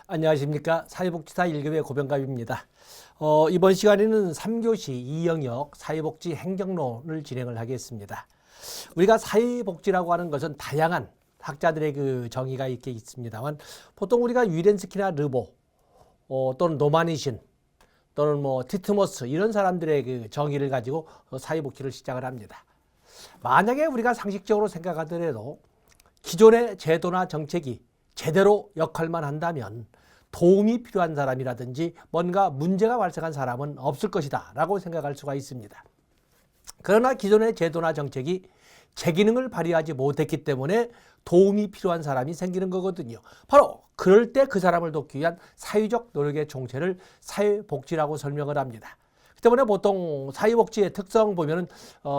안녕하십니까. 사회복지사 1급의 고병갑입니다. 이번 시간에는 3교시 2영역 사회복지 행정론을 진행을 하겠습니다. 우리가 사회복지라고 하는 것은 다양한 학자들의 그 정의가 있게 있습니다만 보통 우리가 위렌스키나 르보 또는 노마니신 또는 티트머스 이런 사람들의 그 정의를 가지고 사회복지를 시작을 합니다. 만약에 우리가 상식적으로 생각하더라도 기존의 제도나 정책이 제대로 역할만 한다면 도움이 필요한 사람이라든지 뭔가 문제가 발생한 사람은 없을 것이다 라고 생각할 수가 있습니다. 그러나 기존의 제도나 정책이 제 기능을 발휘하지 못했기 때문에 도움이 필요한 사람이 생기는 거거든요. 바로 그럴 때 그 사람을 돕기 위한 사회적 노력의 총체를 사회복지라고 설명을 합니다. 때문에 보통 사회복지의 특성 보면은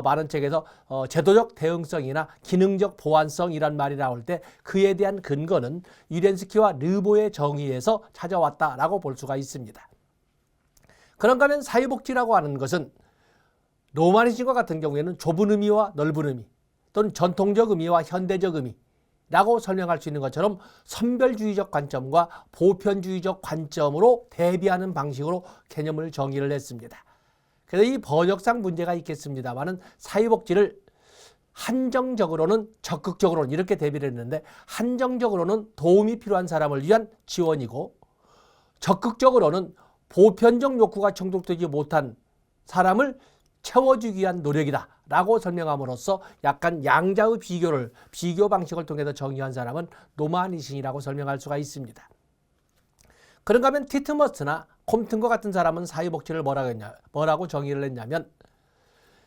많은 책에서 제도적 대응성이나 기능적 보완성이란 말이 나올 때 그에 대한 근거는 위렌스키와 르보의 정의에서 찾아왔다라고 볼 수가 있습니다. 그런가 하면 사회복지라고 하는 것은 로마니즘과 같은 경우에는 좁은 의미와 넓은 의미 또는 전통적 의미와 현대적 의미라고 설명할 수 있는 것처럼 선별주의적 관점과 보편주의적 관점으로 대비하는 방식으로 개념을 정의를 했습니다. 그래서 이 번역상 문제가 있겠습니다만은 사회복지를 한정적으로는 적극적으로는 이렇게 대비를 했는데 한정적으로는 도움이 필요한 사람을 위한 지원이고 적극적으로는 보편적 욕구가 충족되지 못한 사람을 채워주기 위한 노력이다 라고 설명함으로써 약간 양자의 비교 방식을 통해서 정의한 사람은 노마니신이라고 설명할 수가 있습니다. 그런가 하면 티트머스나 콤튼과 같은 사람은 사회복지를 뭐라고 정의를 했냐면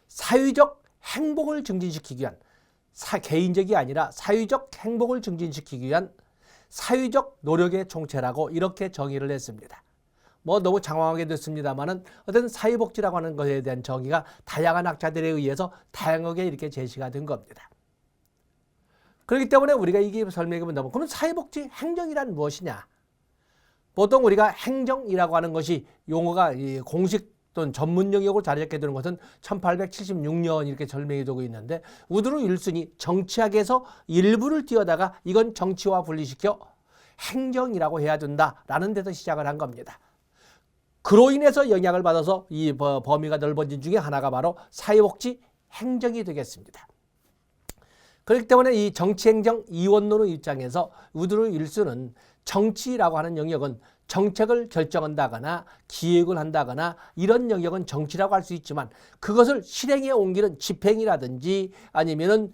사회적 행복을 증진시키기 위한 개인적이 아니라 사회적 행복을 증진시키기 위한 사회적 노력의 총체라고 이렇게 정의를 했습니다. 너무 장황하게 됐습니다만은 어떤 사회복지라고 하는 것에 대한 정의가 다양한 학자들에 의해서 다양하게 이렇게 제시가 된 겁니다. 그렇기 때문에 우리가 이게 설명해 본다면 그러면 사회복지 행정이란 무엇이냐? 보통 우리가 행정이라고 하는 것이 용어가 공식 또는 전문 영역으로 자리 잡게 되는 것은 1876년 이렇게 설명이 되고 있는데 우드로 윌슨이 정치학에서 일부를 띄어다가 이건 정치와 분리시켜 행정이라고 해야 된다라는 데서 시작을 한 겁니다. 그로 인해서 영향을 받아서 이 범위가 넓어진 중에 하나가 바로 사회복지 행정이 되겠습니다. 그렇기 때문에 이 정치행정 이원론의 입장에서 우드로 윌슨은 정치라고 하는 영역은 정책을 결정한다거나 기획을 한다거나 이런 영역은 정치라고 할 수 있지만 그것을 실행에 옮기는 집행이라든지 아니면은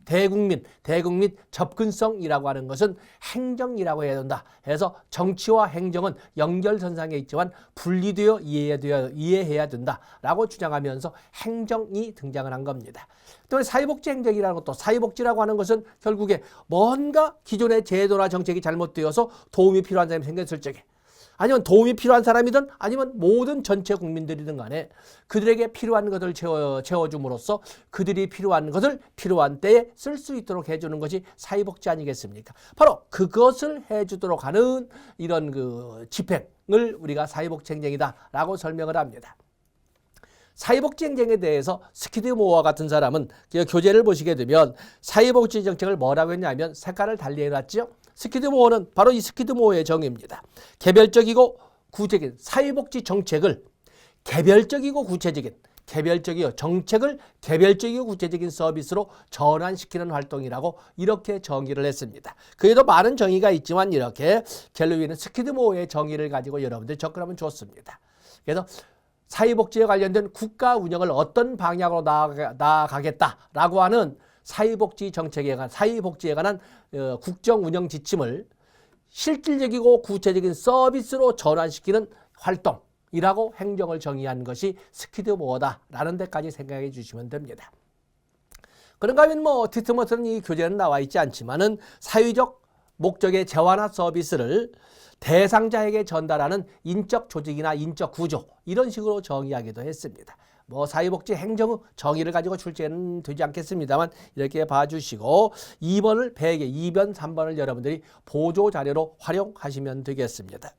대국민 접근성이라고 하는 것은 행정이라고 해야 된다. 해서 정치와 행정은 연결선상에 있지만 분리되어 이해해야 된다라고 주장하면서 행정이 등장을 한 겁니다. 또 사회복지 행정이라는 것도 사회복지라고 하는 것은 결국에 뭔가 기존의 제도나 정책이 잘못되어서 도움이 필요한 사람이 생겼을 적에 아니면 도움이 필요한 사람이든 아니면 모든 전체 국민들이든 간에 그들에게 필요한 것을 채워줌으로써 그들이 필요한 것을 필요한 때에 쓸 수 있도록 해주는 것이 사회복지 아니겠습니까? 바로 그것을 해주도록 하는 이런 집행을 우리가 사회복지 행정이다라고 설명을 합니다. 사회복지 행정에 대해서 스키드모어와 같은 사람은 교재를 보시게 되면 사회복지 정책을 뭐라고 했냐면 색깔을 달리 해놨죠. 스키드모어는 바로 이 스키드모어의 정의입니다. 개별적이고 구체적인 사회복지 정책을 개별적이고 구체적인 정책을 개별적이고 구체적인 서비스로 전환시키는 활동이라고 이렇게 정의를 했습니다. 그에도 많은 정의가 있지만 이렇게 갤로위는 스키드모어의 정의를 가지고 여러분들 접근하면 좋습니다. 그래서 사회복지에 관련된 국가 운영을 어떤 방향으로 나아가겠다라고 하는 사회복지 정책에 관한 사회복지에 관한 국정 운영 지침을 실질적이고 구체적인 서비스로 전환시키는 활동이라고 행정을 정의한 것이 스키드모어다라는 데까지 생각해 주시면 됩니다. 그런가 하면 티트머스는 이 교재는 나와 있지 않지만은 사회적 목적의 재화나 서비스를 대상자에게 전달하는 인적 조직이나 인적 구조 이런 식으로 정의하기도 했습니다. 사회복지 행정 정의를 가지고 출제는 되지 않겠습니다만 이렇게 봐주시고 2번을 100개, 2번, 3번을 여러분들이 보조 자료로 활용하시면 되겠습니다.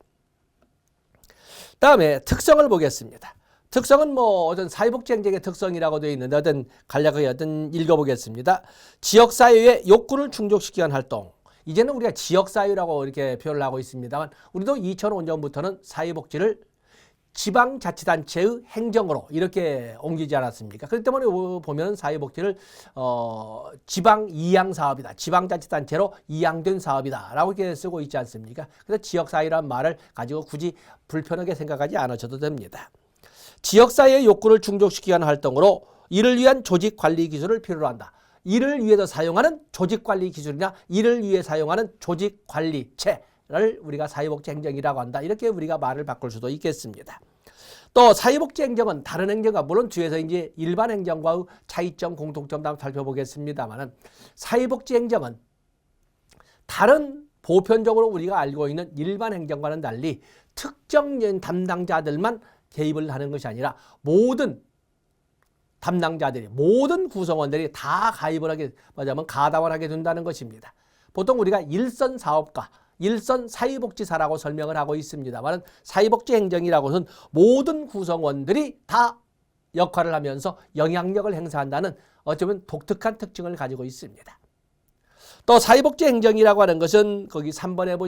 다음에 특성을 보겠습니다. 특성은 어떤 사회복지 행정의 특성이라고 되어 있는데 간략하게 읽어보겠습니다. 지역사회의 욕구를 충족시키는 활동. 이제는 우리가 지역사회라고 이렇게 표현을 하고 있습니다만 우리도 2005년부터는 사회복지를 지방자치단체의 행정으로 이렇게 옮기지 않았습니까? 그렇기 때문에 보면 사회복지를 지방 이양 사업이다. 지방자치단체로 이양된 사업이다. 라고 이렇게 쓰고 있지 않습니까? 그래서 지역사회란 말을 가지고 굳이 불편하게 생각하지 않으셔도 됩니다. 지역사회의 욕구를 충족시키기 위한 활동으로 이를 위한 조직관리 기술을 필요로 한다. 이를 위해서 사용하는 조직관리 기술이나 이를 위해 사용하는 조직관리체를 우리가 사회복지행정이라고 한다. 이렇게 우리가 말을 바꿀 수도 있겠습니다. 또 사회복지행정은 다른 행정과 물론 뒤에서 이제 일반 행정과의 차이점, 공통점도 한번 살펴보겠습니다만은 사회복지행정은 다른 보편적으로 우리가 알고 있는 일반 행정과는 달리 특정 담당자들만 개입을 하는 것이 아니라 모든 담당자들이 모든 구성원들이 다 가입을 하게 말하자면 가담을 하게 된다는 것입니다. 보통 우리가 일선 사업가, 일선 사회복지사라고 설명을 하고 있습니다만 사회복지행정이라고는 모든 구성원들이 다 역할을 하면서 영향력을 행사한다는 어쩌면 독특한 특징을 가지고 있습니다. 또 사회복지행정이라고 하는 것은 거기 3번에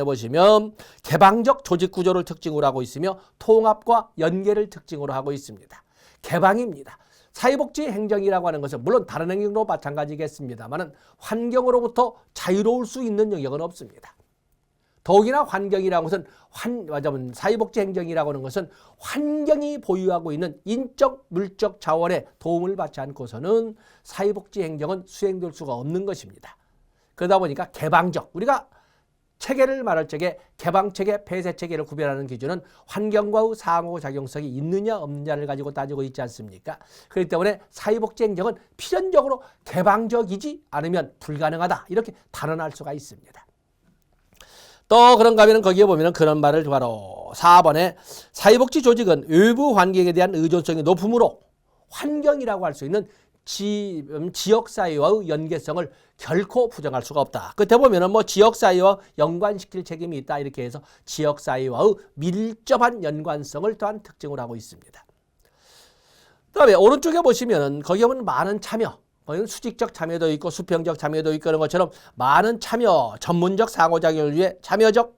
보시면 개방적 조직구조를 특징으로 하고 있으며 통합과 연계를 특징으로 하고 있습니다. 개방입니다. 사회복지행정이라고 하는 것은 물론 다른 행정도 마찬가지겠습니다만 환경으로부터 자유로울 수 있는 영역은 없습니다. 더욱이나 환경이라는 것은 사회복지행정이라고 하는 것은 환경이 보유하고 있는 인적, 물적 자원의 도움을 받지 않고서는 사회복지행정은 수행될 수가 없는 것입니다. 그러다 보니까 개방적, 우리가 체계를 말할 적에 개방체계, 폐쇄체계를 구별하는 기준은 환경과의 상호작용성이 있느냐 없느냐를 가지고 따지고 있지 않습니까? 그렇기 때문에 사회복지행정은 필연적으로 개방적이지 않으면 불가능하다. 이렇게 단언할 수가 있습니다. 또 그런가 하면 거기에 보면 그런 말을 바로 4번에 사회복지 조직은 외부 환경에 대한 의존성이 높으므로 환경이라고 할 수 있는 지역사회와의 연계성을 결코 부정할 수가 없다. 끝에 보면은 지역사회와 연관시킬 책임이 있다. 이렇게 해서 지역사회와의 밀접한 연관성을 또한 특징으로 하고 있습니다. 그다음에 오른쪽에 보시면은 거기 보면 많은 참여, 수직적 참여도 있고 수평적 참여도 있고 그런 것처럼 많은 참여, 전문적 상호작용을 위해 참여적,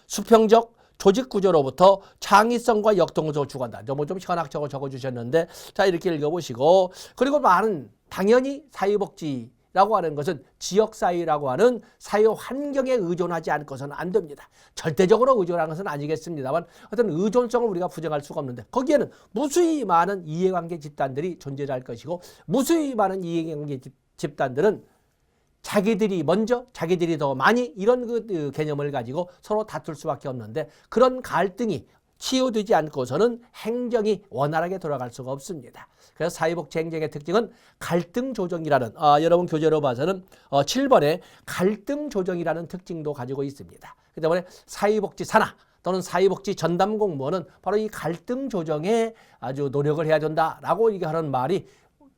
수평적 조직 구조로부터 창의성과 역동성을 추구한다. 좀 현학적으로 적어주셨는데 자 이렇게 읽어보시고 그리고 많은 당연히 사회복지라고 하는 것은 지역사회라고 하는 사회 환경에 의존하지 않고서는 안 됩니다. 절대적으로 의존하는 것은 아니겠습니다만 어떤 의존성을 우리가 부정할 수가 없는데 거기에는 무수히 많은 이해관계 집단들이 존재할 것이고 무수히 많은 이해관계 집단들은 자기들이 먼저, 자기들이 더 많이 이런 그 개념을 가지고 서로 다툴 수밖에 없는데 그런 갈등이 치유되지 않고서는 행정이 원활하게 돌아갈 수가 없습니다. 그래서 사회복지 행정의 특징은 갈등 조정이라는 여러분 교재로 봐서는 7번에 갈등 조정이라는 특징도 가지고 있습니다. 그렇기 때문에 사회복지 산하 또는 사회복지 전담 공무원은 바로 이 갈등 조정에 아주 노력을 해야 된다라고 이게 하는 말이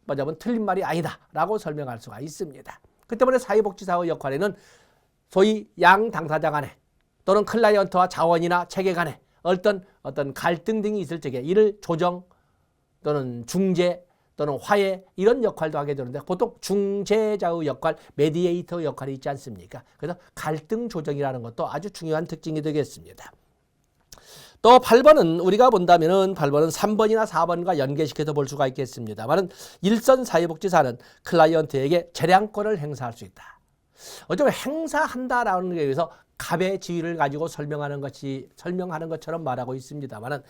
뭐냐면 틀린 말이 아니다라고 설명할 수가 있습니다. 그 때문에 사회복지사의 역할에는 소위 양 당사자 간에 또는 클라이언트와 자원이나 체계 간에 어떤 갈등 등이 있을 적에 이를 조정 또는 중재 또는 화해 이런 역할도 하게 되는데 보통 중재자의 역할, 메디에이터의 역할이 있지 않습니까? 그래서 갈등 조정이라는 것도 아주 중요한 특징이 되겠습니다. 또 8번은 우리가 본다면은 8번은 3번이나 4번과 연계시켜서 볼 수가 있겠습니다만은 일선 사회복지사는 클라이언트에게 재량권을 행사할 수 있다. 어쩌면 행사한다라는 게 위해서 갑의 지위를 가지고 설명하는 것처럼 말하고 있습니다만은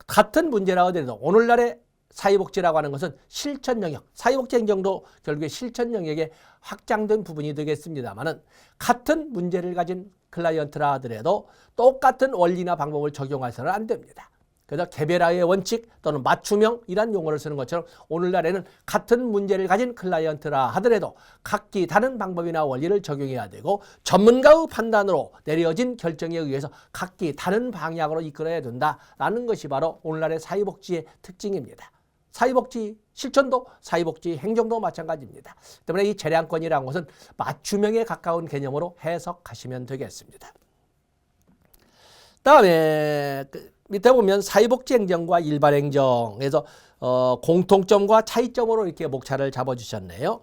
같은 문제라고 하더라도 오늘날의 사회복지라고 하는 것은 실천 영역, 사회복지 행정도 결국에 실천 영역에 확장된 부분이 되겠습니다만은 같은 문제를 가진 클라이언트라 하더라도 똑같은 원리나 방법을 적용해서는 안 됩니다. 그래서 개별화의 원칙 또는 맞춤형 이란 용어를 쓰는 것처럼 오늘날에는 같은 문제를 가진 클라이언트라 하더라도 각기 다른 방법이나 원리를 적용해야 되고 전문가의 판단으로 내려진 결정에 의해서 각기 다른 방향으로 이끌어야 된다라는 것이 바로 오늘날의 사회복지의 특징입니다. 사회복지 실천도 사회복지 행정도 마찬가지입니다. 때문에 이 재량권이라는 것은 맞춤형에 가까운 개념으로 해석하시면 되겠습니다. 다음에 밑에 보면 사회복지 행정과 일반 행정에서 공통점과 차이점으로 이렇게 목차를 잡아주셨네요.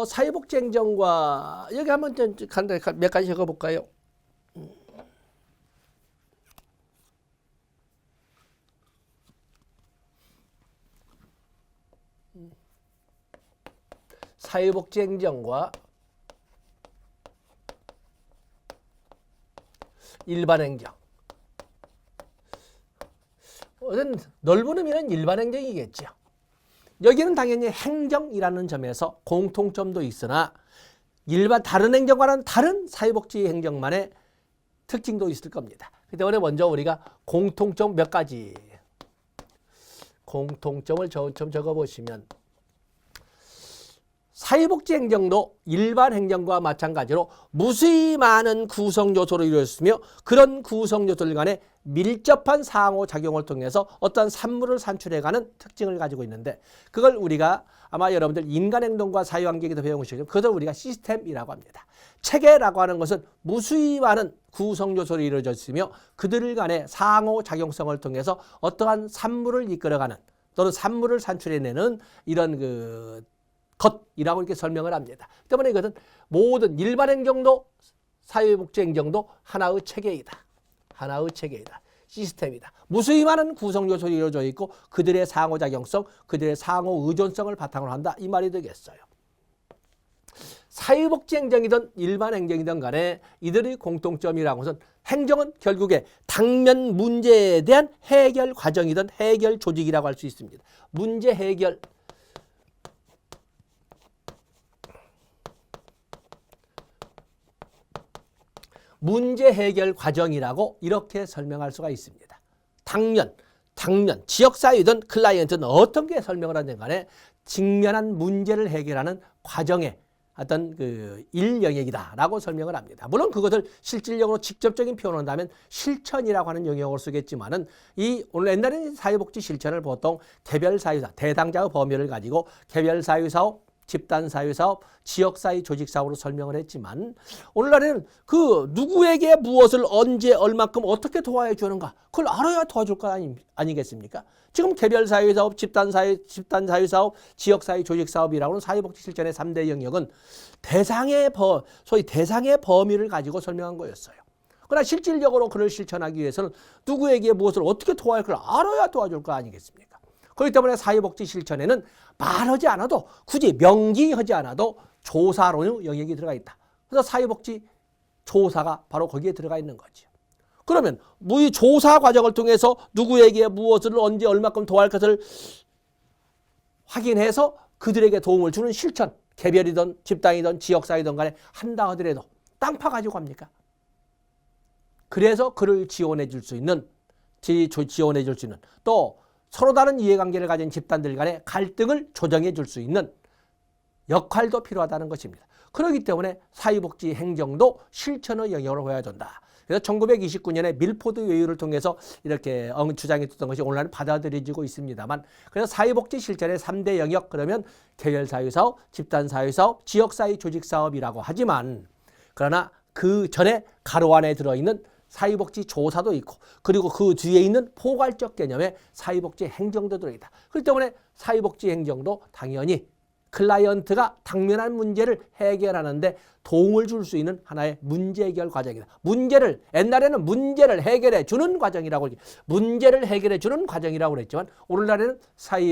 사회복지행정과 여기 한번 몇 가지 적어볼까요? 사회복지행정과 일반행정. 넓은 의미는 일반행정이겠죠. 여기는 당연히 행정이라는 점에서 공통점도 있으나 다른 행정과는 다른 사회복지행정만의 특징도 있을 겁니다. 그 때문에 먼저 우리가 공통점 몇 가지 공통점을 좀 적어보시면 사회복지행정도 일반행정과 마찬가지로 무수히 많은 구성요소로 이루어졌으며 그런 구성요소들 간에 밀접한 상호작용을 통해서 어떤 산물을 산출해가는 특징을 가지고 있는데 그걸 우리가 아마 여러분들 인간행동과 사회환경에서 배워보시겠지만 그것을 우리가 시스템이라고 합니다. 체계라고 하는 것은 무수히 많은 구성요소로 이루어져 있으며 그들 간의 상호작용성을 통해서 어떠한 산물을 이끌어가는 또는 산물을 산출해내는 이런 것이라고 이렇게 설명을 합니다. 때문에 이것은 모든 일반행정도 사회복지행정도 하나의 체계이다. 하나의 체계이다. 시스템이다. 무수히 많은 구성요소로 이루어져 있고 그들의 상호작용성, 그들의 상호의존성을 바탕으로 한다. 이 말이 되겠어요. 사회복지행정이든 일반행정이든 간에 이들의 공통점이라고 해서 행정은 결국에 당면 문제에 대한 해결 과정이든 해결 조직이라고 할 수 있습니다. 문제 해결. 문제 해결 과정이라고 이렇게 설명할 수가 있습니다. 당면, 지역사회든 클라이언트는 어떤 게 설명을 하든 간에 직면한 문제를 해결하는 과정의 어떤 일 영역이다라고 설명을 합니다. 물론 그것을 실질적으로 직접적인 표현을 한다면 실천이라고 하는 영역을 쓰겠지만은 오늘 옛날에는 사회복지 실천을 보통 개별사회사, 대상자의 범위를 가지고 개별사회사업, 집단사회사업, 지역사회 조직사업으로 설명을 했지만 오늘날에는 누구에게 무엇을 언제 얼마큼 어떻게 도와야 주는가 그걸 알아야 도와줄 거 아니겠습니까? 지금 개별사회사업, 집단사회사업, 지역사회 조직사업이라고 하는 사회복지 실천의 3대 영역은 소위 대상의 범위를 가지고 설명한 거였어요. 그러나 실질적으로 그를 실천하기 위해서는 누구에게 무엇을 어떻게 도와야 할 걸 알아야 도와줄 거 아니겠습니까? 그렇기 때문에 사회복지 실천에는 말하지 않아도 굳이 명기하지 않아도 조사론의 영역이 들어가 있다. 그래서 사회복지 조사가 바로 거기에 들어가 있는 거죠. 그러면 이 조사 과정을 통해서 누구에게 무엇을 언제 얼마큼 도와할 것을 확인해서 그들에게 도움을 주는 실천, 개별이든 집단이든 지역사회든 간에 한다 하더라도 땅 파가지고 합니까? 그래서 그를 지원해 줄 수 있는 또 서로 다른 이해관계를 가진 집단들 간의 갈등을 조정해 줄 수 있는 역할도 필요하다는 것입니다. 그렇기 때문에 사회복지 행정도 실천의 영역으로 해야 된다. 그래서 1929년에 밀포드 외유를 통해서 이렇게 주장했던 것이 오늘날은 받아들여지고 있습니다만 그래서 사회복지 실천의 3대 영역 그러면 개별사회사업, 집단사회사업, 지역사회 조직사업이라고 하지만 그러나 그 전에 가로 안에 들어있는 사회복지 조사도 있고 그리고 그 뒤에 있는 포괄적 개념의 사회복지 행정도 들어있다. 그렇기 때문에 사회복지 행정도 당연히 클라이언트가 당면한 문제를 해결하는데 도움을 줄 수 있는 하나의 문제 해결 과정이다. 옛날에는 문제를 해결해 주는 과정이라고 문제를 해결해 주는 과정이라고 그랬지만 오늘날에는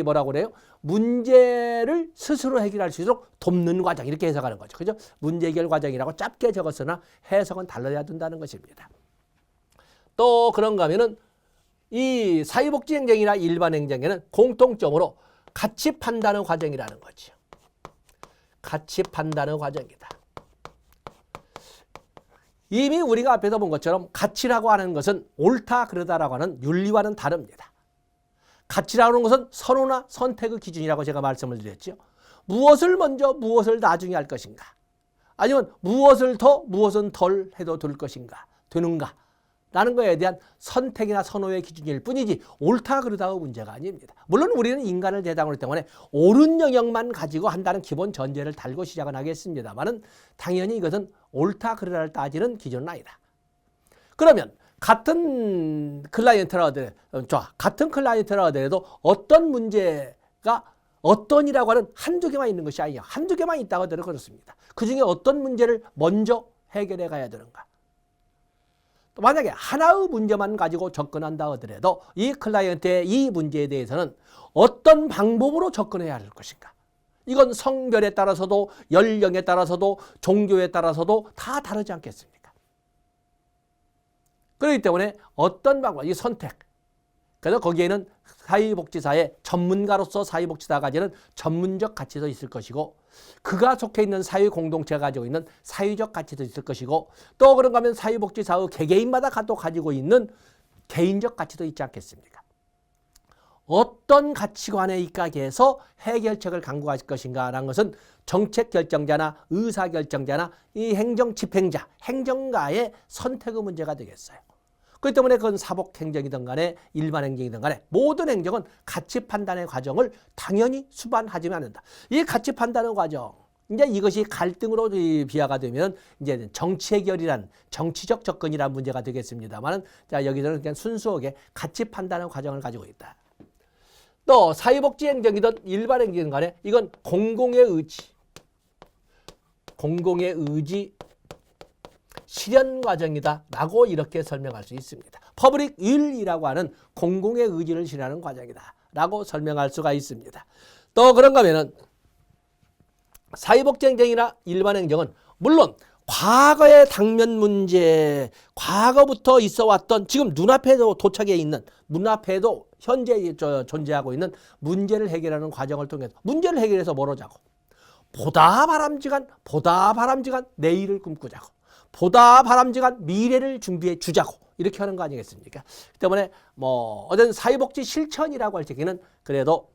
뭐라고 그래요? 문제를 스스로 해결할 수 있도록 돕는 과정 이렇게 해석하는 거죠. 그죠? 문제 해결 과정이라고 짧게 적었으나 해석은 달라야 된다는 것입니다. 또 그런가 하면은 이 사회복지 행정이나 일반 행정에는 공통점으로 가치 판단의 과정이라는 거죠. 가치 판단의 과정이다. 이미 우리가 앞에서 본 것처럼 가치라고 하는 것은 옳다 그르다라고 하는 윤리와는 다릅니다. 가치라고 하는 것은 선호나 선택의 기준이라고 제가 말씀을 드렸죠. 무엇을 먼저 무엇을 나중에 할 것인가 아니면 무엇을 더 무엇은 덜 해도 될 것인가 되는가 라는 거에 대한 선택이나 선호의 기준일 뿐이지 옳다 그르다의 문제가 아닙니다. 물론 우리는 인간을 대상으로 했기 때문에 옳은 영역만 가지고 한다는 기본 전제를 달고 시작은 하겠습니다만은 당연히 이것은 옳다 그르다를 따지는 기준은 아니다. 그러면 같은 클라이언트라 하더라도 어떤 문제가 어떤이라고 하는 한두 개만 있는 것이 아니야. 한두 개만 있다고 하더라도 그렇습니다. 그 중에 어떤 문제를 먼저 해결해 가야 되는가. 또 만약에 하나의 문제만 가지고 접근한다 하더라도 이 클라이언트의 이 문제에 대해서는 어떤 방법으로 접근해야 할 것인가. 이건 성별에 따라서도 연령에 따라서도 종교에 따라서도 다 다르지 않겠습니까? 그렇기 때문에 어떤 방법, 이 선택. 그래서 거기에는 사회복지사의 전문가로서 사회복지사가 가지는 전문적 가치도 있을 것이고 그가 속해 있는 사회 공동체가 가지고 있는 사회적 가치도 있을 것이고 또 그런가 하면 사회복지사의 개개인마다 또 가지고 있는 개인적 가치도 있지 않겠습니까? 어떤 가치관에 입각해서 해결책을 강구할 것인가라는 것은 정책 결정자나 의사 결정자나 이 행정 집행자, 행정가의 선택의 문제가 되겠어요. 그렇기 때문에 그건 사법행정이든 간에 일반 행정이든 간에 모든 행정은 가치 판단의 과정을 당연히 수반하지만 않는다. 이 가치 판단의 과정, 이제 이것이 갈등으로 비화가 되면 이제 정치 해결이란 정치적 접근이란 문제가 되겠습니다만 자, 여기서는 그냥 순수하게 가치 판단의 과정을 가지고 있다. 또 사회복지 행정이든 일반 행정이든 간에 이건 공공의 의지 실현 과정이다 라고 이렇게 설명할 수 있습니다. 퍼블릭 윌이라고 하는 공공의 의지를 실현하는 과정이다 라고 설명할 수가 있습니다. 또 그런가 하면은 사회복지 행정이나 일반 행정은 물론 과거의 당면 문제, 과거부터 있어 왔던 지금 눈앞에도 도착해 있는 눈앞에도 현재 존재하고 있는 문제를 해결하는 과정을 통해서 문제를 해결해서 뭘 하자고 보다 바람직한 내일을 꿈꾸자고 보다 바람직한 미래를 준비해 주자고 이렇게 하는 거 아니겠습니까? 그 때문에 뭐 어떤 사회복지 실천이라고 할 적에는 그래도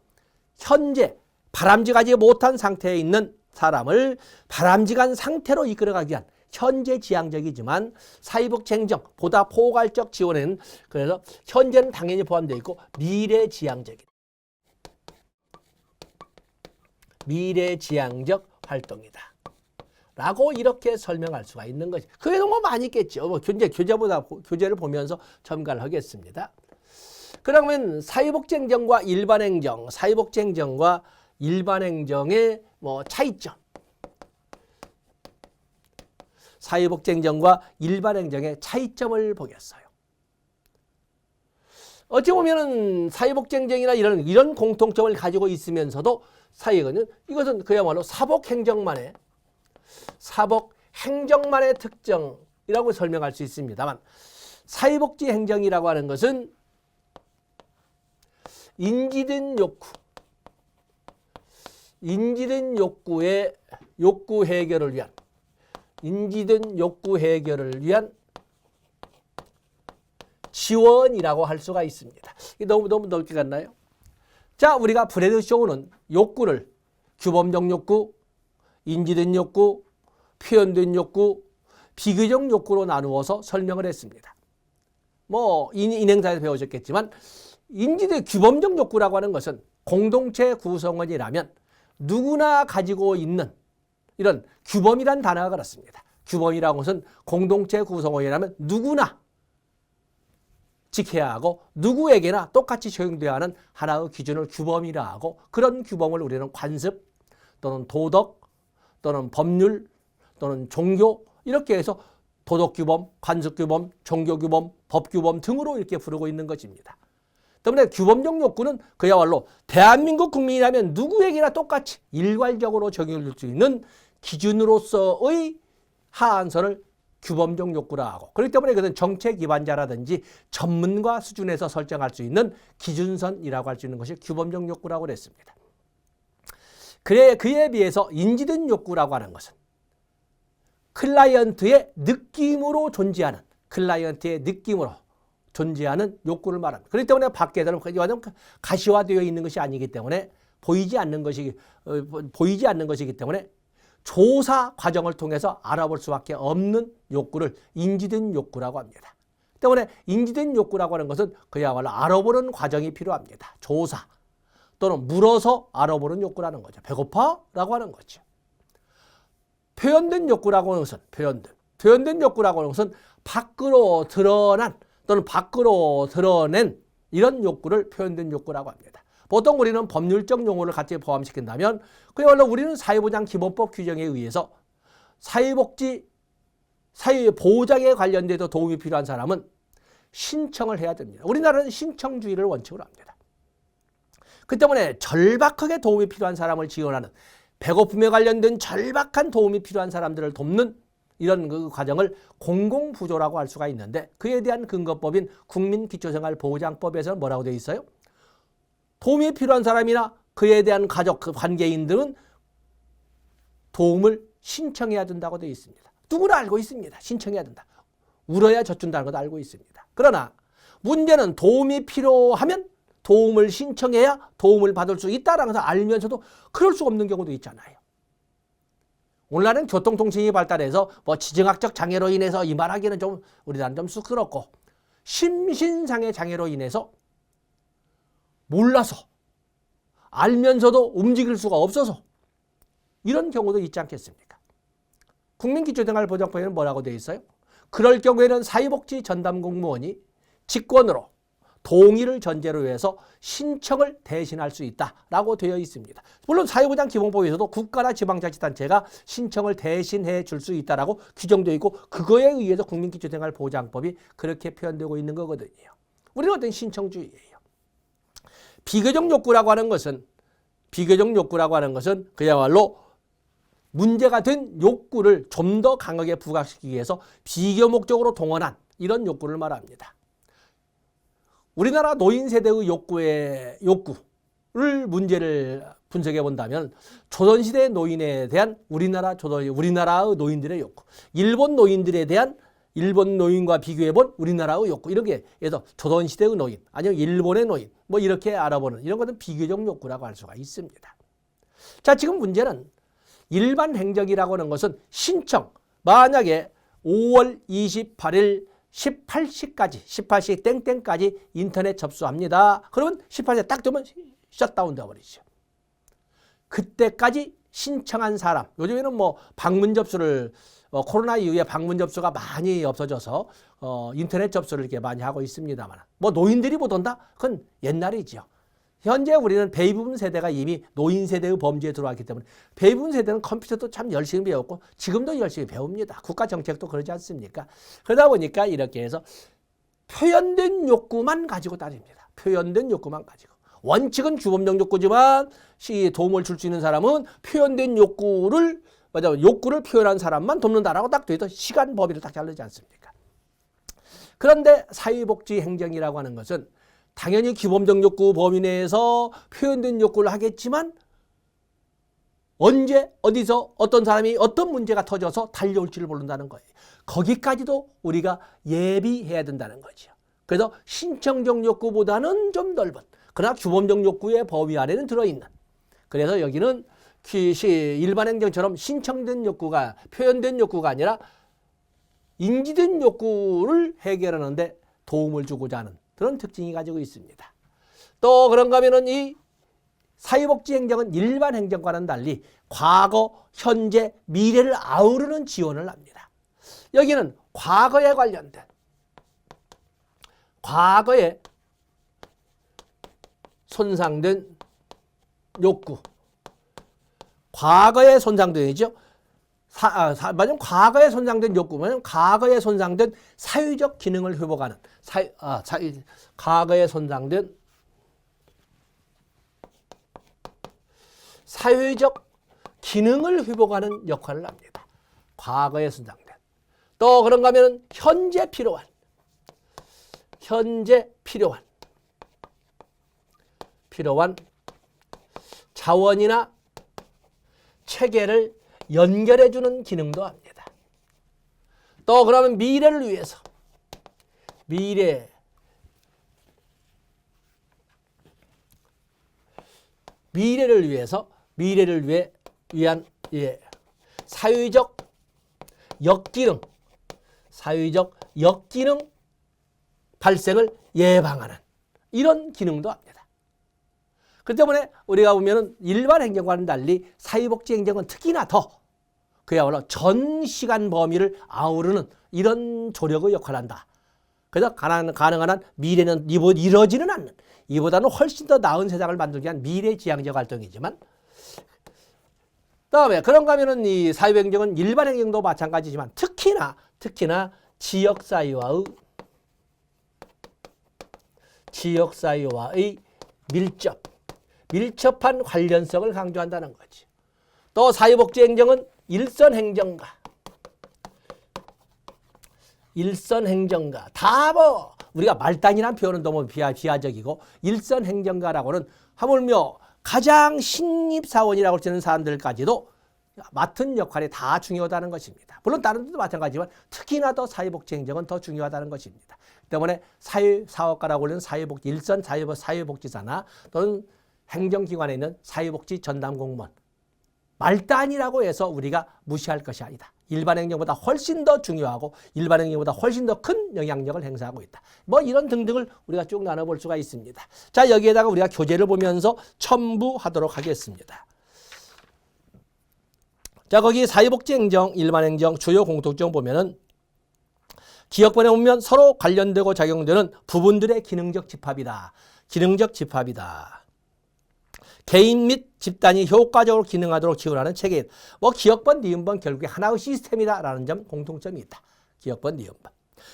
현재 바람직하지 못한 상태에 있는 사람을 바람직한 상태로 이끌어가기 위한 현재 지향적이지만 사회복지 행정 보다 포괄적 지원에는 그래서 현재는 당연히 포함되어 있고 미래 지향적인 미래 지향적 활동이다. 라고 이렇게 설명할 수가 있는 거죠. 그게 너무 많이 있겠죠. 뭐 교재를 보면서 첨가를 하겠습니다. 그러면 사회복지행정과 일반행정, 사회복지행정과 일반행정의 뭐 차이점. 사회복지행정과 일반행정의 차이점을 보겠어요. 어찌 보면은 사회복지행정이나 이런 공통점을 가지고 있으면서도 이것은 그야말로 사복행정만의 특정이라고 설명할 수 있습니다만 사회복지 행정이라고 하는 것은 인지된 욕구의 욕구 해결을 위한 지원이라고 할 수가 있습니다. 이게 너무 넓게 갔나요? 자, 우리가 브래드쇼는 욕구를 규범적 욕구, 인지된 욕구, 표현된 욕구, 비교적 욕구로 나누어서 설명을 했습니다. 뭐 인행사에서 배우셨겠지만 인지된 규범적 욕구라고 하는 것은 공동체 구성원이라면 누구나 가지고 있는 이런 규범이란 단어가 그렇습니다. 규범이라는 것은 공동체 구성원이라면 누구나 지켜야 하고 누구에게나 똑같이 적용되어야 하는 하나의 기준을 규범이라 하고 그런 규범을 우리는 관습 또는 도덕 또는 법률 또는 종교 이렇게 해서 도덕규범, 관습규범, 종교규범, 법규범 등으로 이렇게 부르고 있는 것입니다. 때문에 규범적 욕구는 그야말로 대한민국 국민이라면 누구에게나 똑같이 일괄적으로 적용될 수 있는 기준으로서의 하한선을 규범적 욕구라 하고 그렇기 때문에 그것은 정책 기반자라든지 전문가 수준에서 설정할 수 있는 기준선이라고 할 수 있는 것이 규범적 욕구라고 그랬습니다. 그에 비해서 인지된 욕구라고 하는 것은 클라이언트의 느낌으로 존재하는 욕구를 말합니다. 그렇기 때문에 밖에서는 가시화되어 있는 것이 아니기 때문에 보이지 않는 것이기 때문에 조사 과정을 통해서 알아볼 수밖에 없는 욕구를 인지된 욕구라고 합니다. 때문에 인지된 욕구라고 하는 것은 그야말로 알아보는 과정이 필요합니다. 조사 또는 물어서 알아보는 욕구라는 거죠. 배고파? 라고 하는 거죠. 표현된 욕구라고 하는 것은 표현된 욕구라고 하는 것은 밖으로 드러난 또는 밖으로 드러낸 이런 욕구를 표현된 욕구라고 합니다. 보통 우리는 법률적 용어를 같이 포함시킨다면 그야말로 우리는 사회보장 기본법 규정에 의해서 사회보장에 관련돼서 도움이 필요한 사람은 신청을 해야 됩니다. 우리나라는 신청주의를 원칙으로 합니다. 그 때문에 절박하게 도움이 필요한 사람을 지원하는, 배고픔에 관련된 절박한 도움이 필요한 사람들을 돕는 이런 그 과정을 공공부조라고 할 수가 있는데, 그에 대한 근거법인 국민기초생활보장법에서 뭐라고 되어 있어요? 도움이 필요한 사람이나 그에 대한 가족, 그 관계인들은 도움을 신청해야 된다고 되어 있습니다. 누구나 알고 있습니다. 신청해야 된다. 울어야 젖준다는 것도 알고 있습니다. 그러나 문제는 도움이 필요하면 도움을 신청해야 도움을 받을 수 있다는 것을 알면서도 그럴 수 없는 경우도 있잖아요. 오늘날은 교통통신이 발달해서 뭐 지정학적 장애로 인해서 이 말하기는 좀 우리나라는 좀 쑥스럽고, 심신상의 장애로 인해서 몰라서 알면서도 움직일 수가 없어서 이런 경우도 있지 않겠습니까? 국민기초생활보장법에는 뭐라고 되어 있어요? 그럴 경우에는 사회복지 전담 공무원이 직권으로 동의를 전제로 해서 신청을 대신할 수 있다라고 되어 있습니다. 물론 사회보장 기본법에서도 국가나 지방자치단체가 신청을 대신해 줄 수 있다라고 규정되어 있고, 그거에 의해서 국민기초생활보장법이 그렇게 표현되고 있는 거거든요. 우리는 어떤 신청주의예요. 비교적 욕구라고 하는 것은 그야말로 문제가 된 욕구를 좀 더 강하게 부각시키기 위해서 비교 목적으로 동원한 이런 욕구를 말합니다. 우리나라 노인 세대의 욕구를 문제를 분석해 본다면, 조선시대 노인에 대한 우리나라의 노인들의 욕구, 일본 노인과 비교해 본 우리나라의 욕구, 이렇게 해서 조선시대의 노인 아니면 일본의 노인 뭐 이렇게 알아보는 이런 것은 비교적 욕구라고 할 수가 있습니다. 자, 지금 문제는 일반 행정이라고 하는 것은 신청, 만약에 5월 28일 18시 땡땡까지 인터넷 접수합니다. 그러면 18시 딱 되면 셧다운 되어버리죠. 그때까지 신청한 사람, 요즘에는 뭐 방문 접수를 코로나 이후에 방문 접수가 많이 없어져서 인터넷 접수를 이렇게 많이 하고 있습니다만, 뭐 노인들이 못 온다? 그건 옛날이죠. 현재 우리는 베이비붐 세대가 이미 노인 세대의 범주에 들어왔기 때문에, 베이비붐 세대는 컴퓨터도 참 열심히 배웠고 지금도 열심히 배웁니다. 국가 정책도 그러지 않습니까? 그러다 보니까 이렇게 해서 표현된 욕구만 가지고 따집니다. 표현된 욕구만 가지고. 원칙은 주범적 욕구지만 도움을 줄 수 있는 사람은 표현된 욕구를 표현한 사람만 돕는다라고 딱 되어 있어 시간 범위를 딱 자르지 않습니까? 그런데 사회복지 행정이라고 하는 것은 당연히 기본적 욕구 범위 내에서 표현된 욕구를 하겠지만, 언제 어디서 어떤 사람이 어떤 문제가 터져서 달려올지를 모른다는 거예요. 거기까지도 우리가 예비해야 된다는 거죠. 그래서 신청적 욕구보다는 좀 넓은, 그러나 규범적 욕구의 범위 안에는 들어있는, 그래서 여기는 일반 행정처럼 신청된 욕구가, 표현된 욕구가 아니라 인지된 욕구를 해결하는데 도움을 주고자 하는 그런 특징이 가지고 있습니다. 또 그런가 하면은 이 사회복지 행정은 일반 행정과는 달리 과거, 현재, 미래를 아우르는 지원을 합니다. 여기는 과거에 관련된, 과거에 손상된 욕구, 과거에 손상된이죠. 만약 과거에 손상된 욕구, 만약 과거에 손상된 사회적 기능을 회복하는, 과거에 손상된 사회적 기능을 회복하는 역할을 합니다. 과거에 손상된. 또 그런가 하면 현재 필요한 자원이나 체계를 연결해주는 기능도 합니다. 또 그러면 미래를 위해서, 미래를 위한 사회적 역기능 발생을 예방하는 이런 기능도 합니다. 그렇기 때문에 우리가 보면은 일반 행정과는 달리 사회복지 행정은 특히나 더 그야말로 전 시간 범위를 아우르는 이런 조력의 역할을 한다. 그래서 가능한 한 미래는 이루어지는 않는, 이보다는 훨씬 더 나은 세상을 만들기 위한 미래지향적 활동이지만, 다음에 그런가 하면은 이 사회행정은 일반 행정도 마찬가지지만 특히나 지역사회와의 밀접한 관련성을 강조한다는 거지. 또 사회복지행정은 일선행정가 다 뭐 우리가 말단이라는 표현은 너무 비하적이고, 일선행정가라고는 하물며 가장 신입사원이라고 할 수 있는 사람들까지도 맡은 역할이 다 중요하다는 것입니다. 물론 다른 데도 마찬가지지만 특히나 더 사회복지행정은 더 중요하다는 것입니다. 때문에 사회사업가라고 하는 일선 사회복지사나 또는 행정기관에 있는 사회복지 전담공무원, 말단이라고 해서 우리가 무시할 것이 아니다. 일반 행정보다 훨씬 더 중요하고 일반 행정보다 훨씬 더 큰 영향력을 행사하고 있다. 뭐 이런 등등을 우리가 쭉 나눠볼 수가 있습니다. 자, 여기에다가 우리가 교재를 보면서 첨부하도록 하겠습니다. 자, 거기 사회복지행정, 일반행정 주요 공통점 보면은 기역본에 보면 서로 관련되고 작용되는 부분들의 기능적 집합이다. 개인 및 집단이 효과적으로 기능하도록 지원하는 체계. 뭐 기역본, 니은본 결국에 하나의 시스템이다라는 점 공통점이 있다. 기역본, 니은본.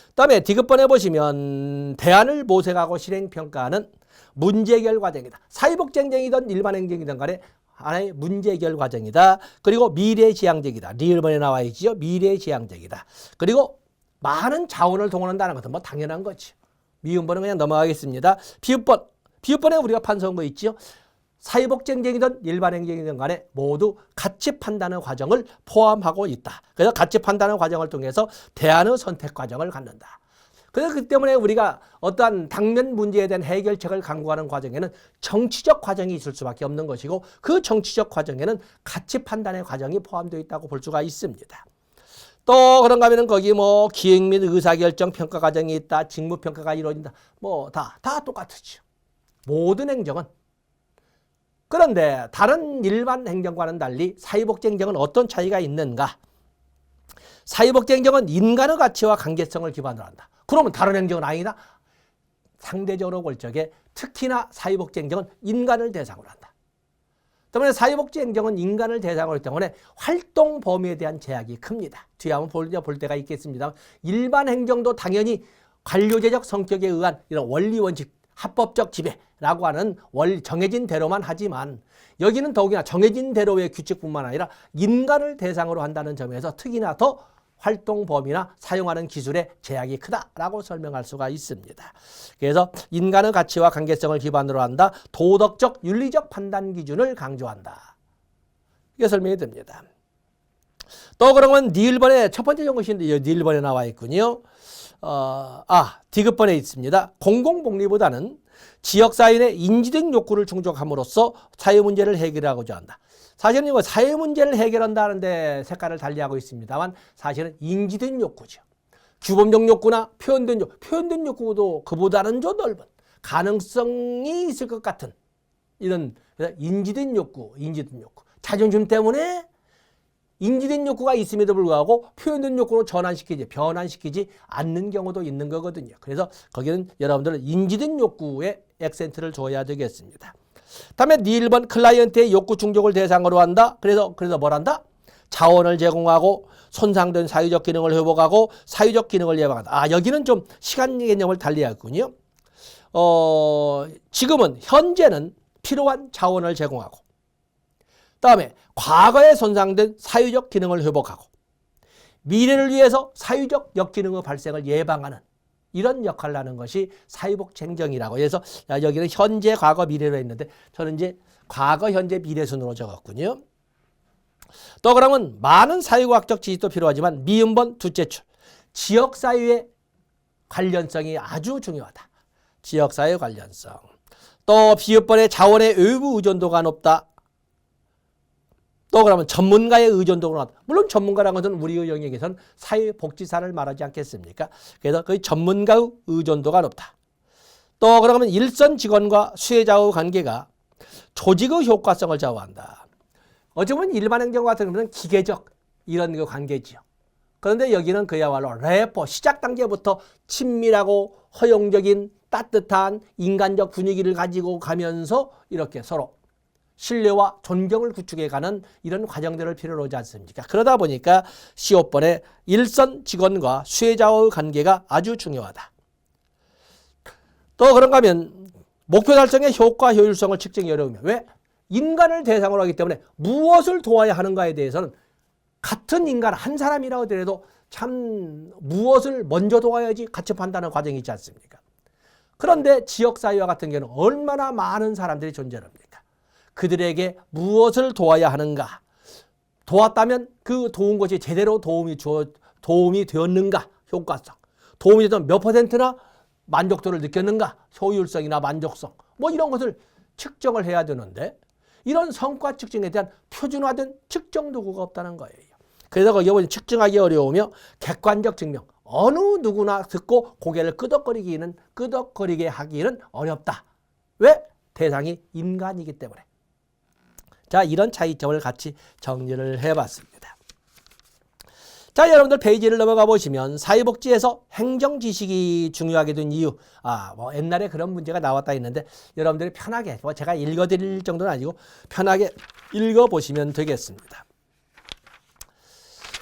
그다음에 디귿본에 보시면 대안을 모색하고 실행평가하는 문제해결 과정이다. 사회복지행정이든 일반행정이든 간에 하나의 문제해결 과정이다. 그리고 미래지향적이다. 리을본에 나와 있지요. 미래지향적이다. 그리고 많은 자원을 동원한다는 것은 뭐 당연한 거지. 미음본은 그냥 넘어가겠습니다. 비읍본에 우리가 판서한 거 있지요. 사회복지행정이든 일반행정이든 간에 모두 가치 판단의 과정을 포함하고 있다. 그래서 가치 판단의 과정을 통해서 대안의 선택 과정을 갖는다. 그래서 그 때문에 우리가 어떠한 당면 문제에 대한 해결책을 강구하는 과정에는 정치적 과정이 있을 수밖에 없는 것이고, 그 정치적 과정에는 가치 판단의 과정이 포함되어 있다고 볼 수가 있습니다. 또 그런가 하면 거기 뭐 기획 및 의사결정 평가 과정이 있다. 직무평가가 이루어진다. 뭐 다 똑같으죠. 모든 행정은. 그런데 다른 일반 행정과는 달리 사회복지행정은 어떤 차이가 있는가? 사회복지행정은 인간의 가치와 관계성을 기반으로 한다. 그러면 다른 행정은 아니다? 상대적으로 볼 적에 특히나 사회복지행정은 인간을 대상으로 한다. 때문에 사회복지행정은 인간을 대상으로 하기 때문에 활동 범위에 대한 제약이 큽니다. 뒤에 한번 볼 때가 있겠습니다. 일반 행정도 당연히 관료제적 성격에 의한 이런 원리 원칙, 합법적 지배라고 하는 정해진 대로만 하지만, 여기는 더욱이나 정해진 대로의 규칙뿐만 아니라 인간을 대상으로 한다는 점에서 특히나 더 활동 범위나 사용하는 기술의 제약이 크다라고 설명할 수가 있습니다. 그래서 인간의 가치와 관계성을 기반으로 한다. 도덕적, 윤리적 판단 기준을 강조한다. 이게 설명이 됩니다. 또 그러면 니을본의 첫 번째 연구시인데 니을본에 나와 있군요. 디귿본에 있습니다. 공공복리보다는 지역사회의 인지적 욕구를 충족함으로써 사회문제를 해결하고자 한다. 사실은 이거 사회문제를 해결한다는데 색깔을 달리하고 있습니다만 사실은 인지된 욕구죠. 규범적 욕구나 표현된 욕구도 그보다는 좀 넓은 가능성이 있을 것 같은 이런 인지된 욕구. 자존심 때문에 인지된 욕구가 있음에도 불구하고 표현된 욕구로 변환시키지 않는 경우도 있는 거거든요. 그래서 거기는 여러분들은 인지된 욕구에 액센트를 줘야 되겠습니다. 다음에 니을본 클라이언트의 욕구 충족을 대상으로 한다. 그래서 뭘 한다? 자원을 제공하고 손상된 사회적 기능을 회복하고 사회적 기능을 예방한다. 여기는 좀 시간 개념을 달리하군요. 지금은 현재는 필요한 자원을 제공하고, 다음에 과거에 손상된 사회적 기능을 회복하고, 미래를 위해서 사회적 역기능의 발생을 예방하는 이런 역할을 하는 것이 사회복지행정이라고 해서 여기는 현재, 과거, 미래로 했는데 저는 이제 과거, 현재, 미래 순으로 적었군요. 또 그러면 많은 사회과학적 지식도 필요하지만 미음본 둘째 줄, 지역사회의 관련성이 아주 중요하다. 지역사회 관련성. 또 비읍본의 자원의 외부 의존도가 높다. 또 그러면 전문가의 의존도가 높다. 물론 전문가라는 것은 우리의 영역에서는 사회복지사를 말하지 않겠습니까? 그래서 그 전문가의 의존도가 높다. 또 그러면 일선 직원과 수혜자의 관계가 조직의 효과성을 좌우한다. 어찌 보면 일반 행정 같은 경우는 기계적 이런 그 관계지요. 그런데 여기는 그야말로 레포 시작 단계부터 친밀하고 허용적인 따뜻한 인간적 분위기를 가지고 가면서 이렇게 서로 신뢰와 존경을 구축해가는 이런 과정들을 필요로 하지 않습니까? 그러다 보니까 C5번의 일선 직원과 수혜자와의 관계가 아주 중요하다. 또 그런가 하면 목표 달성의 효과 효율성을 측정이 어려우면 왜? 인간을 대상으로 하기 때문에 무엇을 도와야 하는가에 대해서는 같은 인간 한 사람이라 하더라도 참 무엇을 먼저 도와야지 같이 판단하는 과정이 있지 않습니까? 그런데 지역사회와 같은 경우는 얼마나 많은 사람들이 존재합니까? 그들에게 무엇을 도와야 하는가? 도왔다면 그 도운 것이 제대로 도움이 되었는가? 효과성. 도움이 되던 몇 %나 만족도를 느꼈는가? 효율성이나 만족성. 뭐 이런 것을 측정을 해야 되는데 이런 성과 측정에 대한 표준화된 측정 도구가 없다는 거예요. 그래서 거기에 보면 측정하기 어려우며 객관적 증명. 어느 누구나 듣고 고개를 끄덕거리게 하기는 어렵다. 왜? 대상이 인간이기 때문에. 자, 이런 차이점을 같이 정리를 해봤습니다. 자, 여러분들 페이지를 넘어가 보시면 사회복지에서 행정지식이 중요하게 된 이유. 뭐 옛날에 그런 문제가 나왔다 했는데 여러분들이 편하게, 뭐 제가 읽어드릴 정도는 아니고 편하게 읽어보시면 되겠습니다.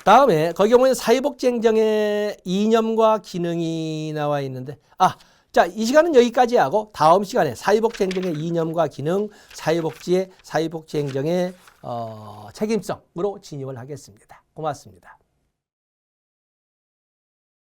다음에 거기 보면 사회복지행정의 이념과 기능이 나와 있는데 자, 이 시간은 여기까지 하고 다음 시간에 사회복지행정의 이념과 기능, 사회복지행정의 책임성으로 진입을 하겠습니다. 고맙습니다.